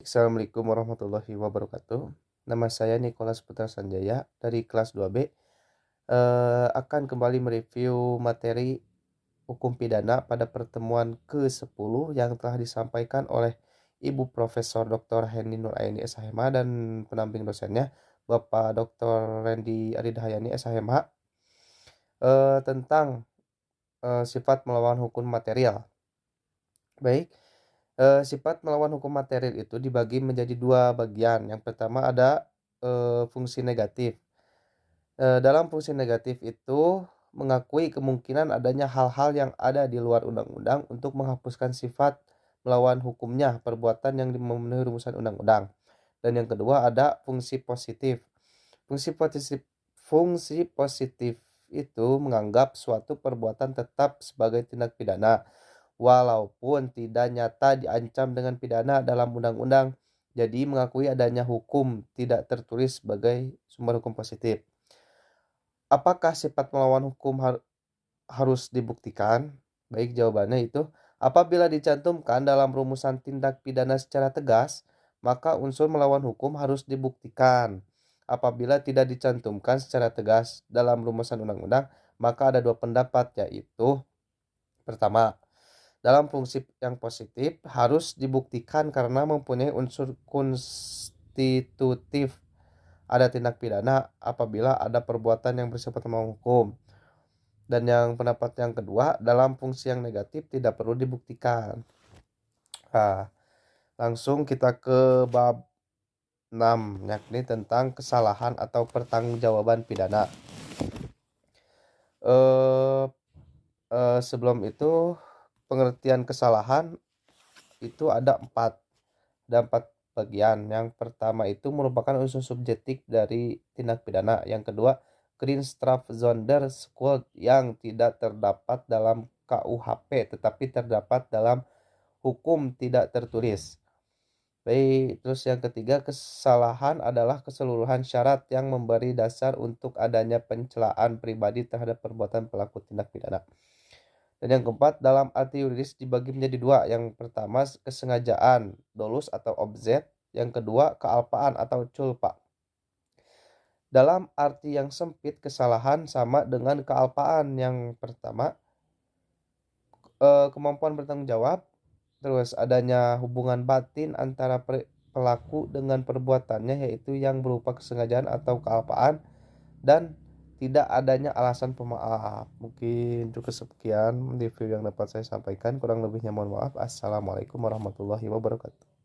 Assalamualaikum warahmatullahi wabarakatuh. Nama saya Nicholas Putra Sanjaya dari kelas 2B. Akan kembali mereview materi hukum pidana pada pertemuan ke-10 yang telah disampaikan oleh Ibu Profesor Dr. Henny Nuraini SHMH dan pendamping dosennya Bapak Dr. Randy Aridahayani SHMH tentang sifat melawan hukum material. Baik. Sifat melawan hukum material itu dibagi menjadi dua bagian. Yang pertama ada, fungsi negatif. Dalam fungsi negatif itu mengakui kemungkinan adanya hal-hal yang ada di luar undang-undang untuk menghapuskan sifat melawan hukumnya perbuatan yang memenuhi rumusan undang-undang. Dan yang kedua ada fungsi positif. Fungsi positif itu menganggap suatu perbuatan tetap sebagai tindak pidana walaupun tidak nyata diancam dengan pidana dalam undang-undang. Jadi mengakui adanya hukum tidak tertulis sebagai sumber hukum positif. Apakah sifat melawan hukum harus dibuktikan? Baik, jawabannya itu apabila dicantumkan dalam rumusan tindak pidana secara tegas, maka unsur melawan hukum harus dibuktikan. Apabila tidak dicantumkan secara tegas dalam rumusan undang-undang, maka ada dua pendapat, yaitu pertama, dalam fungsi yang positif harus dibuktikan karena mempunyai unsur konstitutif ada tindak pidana apabila ada perbuatan yang bersifat melawan hukum. Dan yang pendapat yang kedua, dalam fungsi yang negatif tidak perlu dibuktikan. Nah, langsung kita ke bab 6, yakni tentang kesalahan atau pertanggungjawaban pidana. Sebelum itu, pengertian kesalahan itu ada empat bagian. Yang pertama itu merupakan unsur subjektif dari tindak pidana. Yang kedua, Strafsonderschuld yang tidak terdapat dalam KUHP tetapi terdapat dalam hukum tidak tertulis. Baik, terus yang ketiga, kesalahan adalah keseluruhan syarat yang memberi dasar untuk adanya pencelaan pribadi terhadap perbuatan pelaku tindak pidana. Dan yang keempat, dalam arti yuridis dibagi menjadi dua. Yang pertama, kesengajaan, dolus atau objek. Yang kedua, kealpaan atau culpa. Dalam arti yang sempit, kesalahan sama dengan kealpaan. Yang pertama, kemampuan bertanggung jawab. Terus adanya hubungan batin antara pelaku dengan perbuatannya, yaitu yang berupa kesengajaan atau kealpaan. Dan tidak adanya alasan pemaaf. Mungkin cukup sekian review yang dapat saya sampaikan. Kurang lebihnya mohon maaf. Assalamualaikum warahmatullahi wabarakatuh.